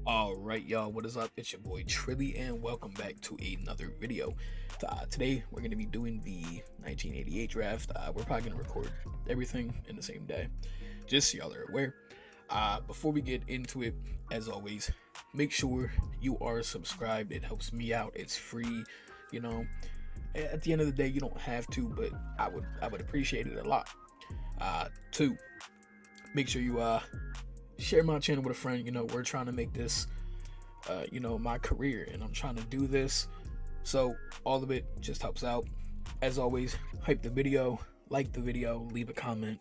Alright, y'all, what is up? It's your boy Trilly, and welcome back to another video. Today, we're going to be doing the 1988 draft. We're probably going to record everything in the same day, just so y'all are aware. Before we get into it, as always, make sure you are subscribed. It helps me out. It's free, you know. At the end of the day, you don't have to, but I would appreciate it a lot. Two, make sure you share my channel with a friend. We're trying to make this my career, and I'm trying to do this, so all of it just helps out. As always, hype the video, like the video, leave a comment,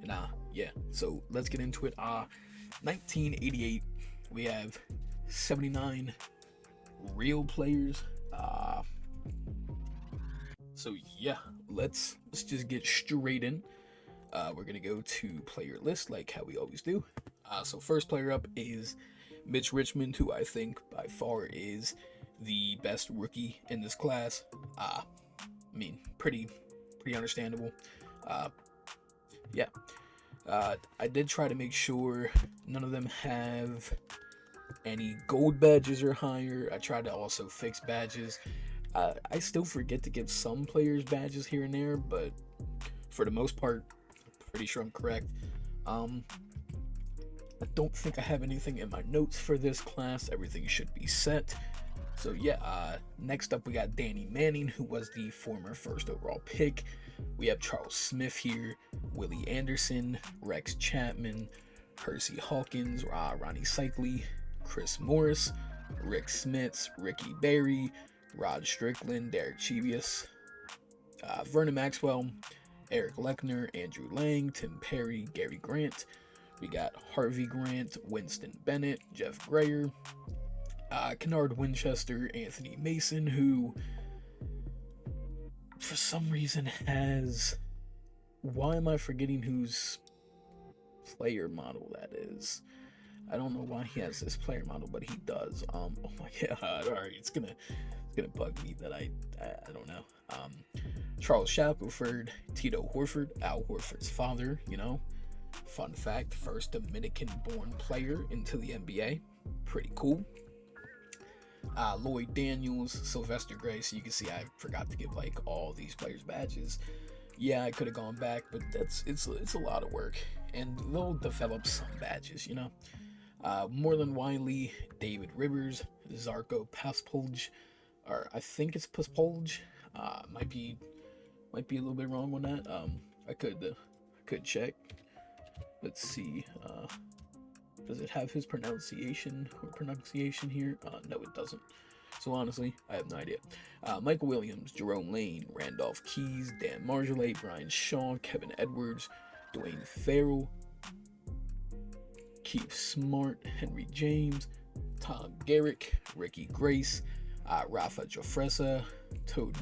and yeah, so let's get into it. 1988, we have 79 real players. So yeah, let's just get straight in. We're gonna go to player list like how we always do. So first player up is Mitch Richmond, who I think by far is the best rookie in this class. I mean, pretty understandable. Yeah. I did try to make sure none of them have any gold badges or higher. I tried to also fix badges. I still forget to give some players badges here and there, but for the most part, I'm pretty sure I'm correct. I don't think I have anything in my notes for this class. Everything should be set. So yeah, next up we got Danny Manning, who was the former first overall pick. We have Charles Smith here, Willie Anderson, Rex Chapman, Hersey Hawkins, Ronnie Cycli, Chris Morris, Rick Smits, Ricky Berry, Rod Strickland, Derek Chivius, Vernon Maxwell, Eric Lechner, Andrew Lang, Tim Perry, Gary Grant. We got Harvey Grant, Winston Bennett, Jeff Grayer, Kennard Winchester, Anthony Mason, who for some reason has... Why am I forgetting whose player model that is? I don't know why he has this player model, but he does. Oh my god, alright, it's gonna bug me that I don't know. Charles Shackelford, Tito Horford, Al Horford's father, Fun fact, first Dominican-born player into the NBA. Pretty cool. Lloyd Daniels, Sylvester Gray. So you can see I forgot to give like all these players badges. Yeah, I could have gone back, but it's a lot of work, and they'll develop some badges, Moreland Wiley, David Rivers, Zarko Paspolj, or I think it's Paspolj. Might be a little bit wrong on that. I could check. Let's see. Does it have his pronunciation here? No, it doesn't. So honestly, I have no idea. Michael Williams, Jerome Lane, Randolph Keys, Dan Marjolais, Brian Shaw, Kevin Edwards, Dwayne Farrell, Keith Smart, Henry James, Tom Garrick, Ricky Grace, Rafa Jofresa, Toad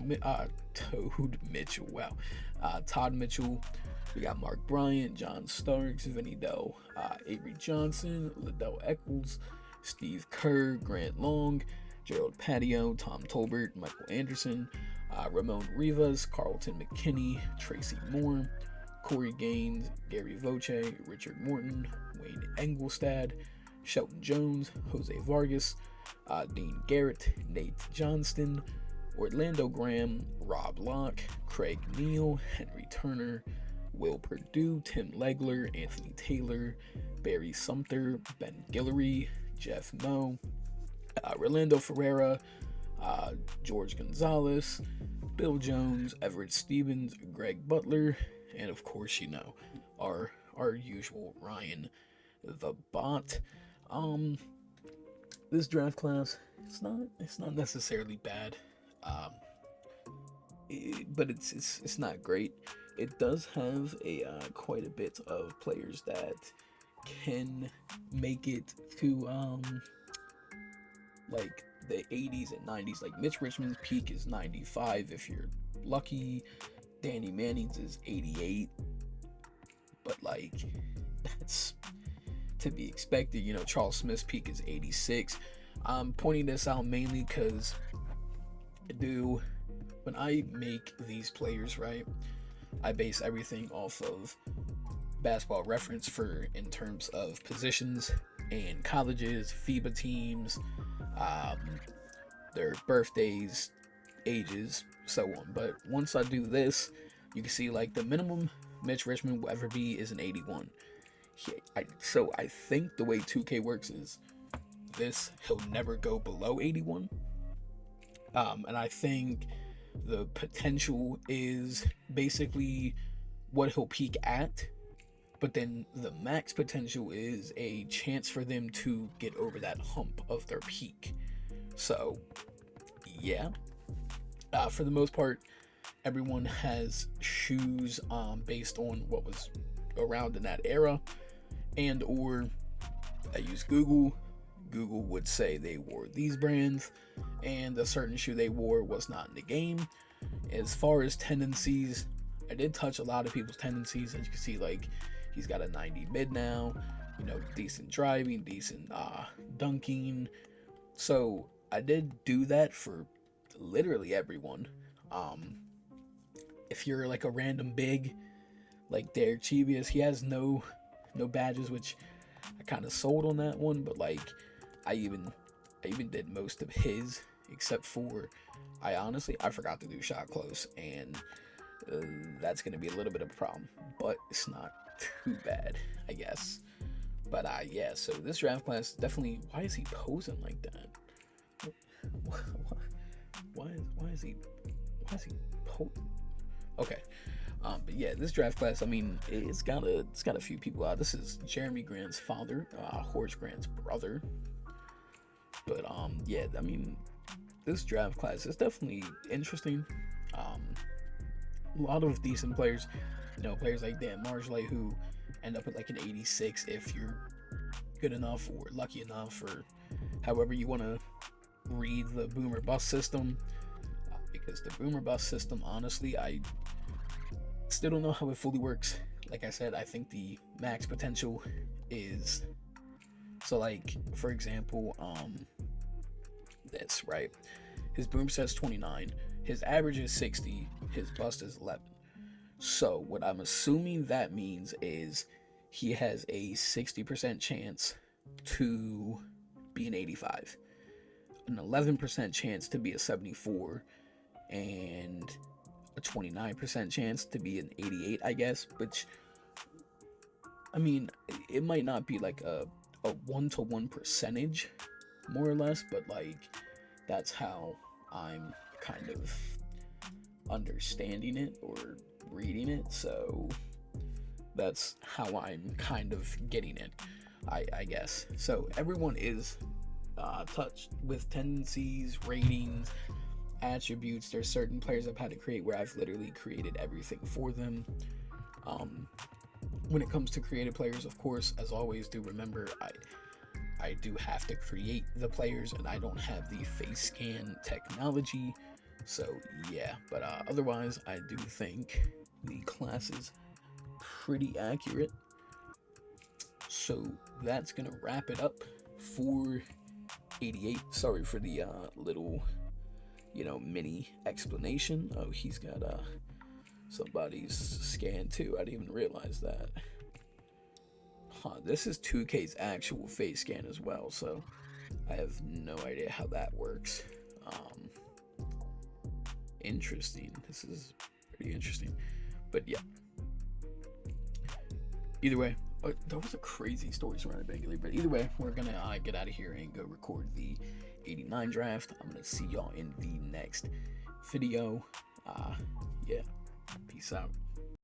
Mitchell. Wow. Todd Mitchell. We got Mark Bryant, John Starks, Vinny Dell, Avery Johnson, Liddell Eccles, Steve Kerr, Grant Long, Gerald Patio, Tom Tolbert, Michael Anderson, Ramon Rivas, Carlton McKinney, Tracy Moore, Corey Gaines, Gary Voce, Richard Morton, Wayne Engelstad, Shelton Jones, Jose Vargas, Dean Garrett, Nate Johnston, Orlando Graham, Rob Locke, Craig Neal, Henry Turner, Will Perdue, Tim Legler, Anthony Taylor, Barry Sumter, Ben Guillory, Jeff Moe, Rolando Ferreira, George Gonzalez, Bill Jones, Everett Stevens, Greg Butler, and of course, our usual Ryan the Bot. This draft class, it's not necessarily bad, but it's not great. It does have quite a bit of players that can make it to like the 80s and 90s. Like Mitch Richmond's peak is 95 if you're lucky. Danny Manning's is 88, but like that's to be expected. Charles Smith's peak is 86. I'm pointing this out mainly because when I make these players, right, I base everything off of Basketball Reference in terms of positions and colleges, FIBA teams, their birthdays, ages, so on. But once I do this, you can see like the minimum Mitch Richmond will ever be is an 81. So I think the way 2K works is this, he'll never go below 81. And I think the potential is basically what he'll peak at, but then the max potential is a chance for them to get over that hump of their peak. So yeah, for the most part, everyone has shoes based on what was around in that era, and or I use Google would say they wore these brands and a certain shoe they wore was not in the game. As far as tendencies, I did touch a lot of people's tendencies. As you can see, like, he's got a 90 mid now, you know, decent driving, decent dunking. So I did do that for literally everyone. If you're like a random big like Derek Chivius, he has no badges, which I kind of sold on that one, but like I even did most of his, except for I forgot to do shot close, and that's gonna be a little bit of a problem, but it's not too bad, I guess. But yeah, so this draft class definitely. Why is he posing like that? Why is he posing? Okay. But yeah, this draft class, I mean, it's got a few people out. This is Jeremy Grant's father, Horace Grant's brother. But yeah, I mean, this draft class is definitely interesting. A lot of decent players, you know, players like Dan Marjolay who end up at like an 86 if you're good enough or lucky enough, or however you want to read the boomer bust system. Because the boomer bust system, honestly, I still don't know how it fully works. Like I said, I think the max potential is, so like, for example, this, right? His boom says 29, his average is 60, his bust is 11. So what I'm assuming that means is he has a 60% chance to be an 85, an 11% chance to be a 74, and a 29% chance to be an 88, I guess. Which, I mean, it might not be like a 1-to-1 percentage, more or less, but like that's how I'm kind of understanding it or reading it. So that's how I'm kind of getting it, I guess. So everyone is touched with tendencies, ratings, attributes. There's certain players I've had to create where I've literally created everything for them. When it comes to creative players, of course, as always, do remember I do have to create the players, and I don't have the face scan technology. So yeah, but otherwise, I do think the class is pretty accurate. So that's gonna wrap it up for 88. Sorry for the little, you know, mini explanation. Oh, he's got somebody's scan too. I didn't even realize that. This is 2K's actual face scan as well, so I have no idea how that works. Interesting. This is pretty interesting. But yeah. Either way, there was a crazy story surrounding Bagley, but either way, we're gonna get out of here and go record the 89 draft. I'm gonna see y'all in the next video. Yeah, peace out.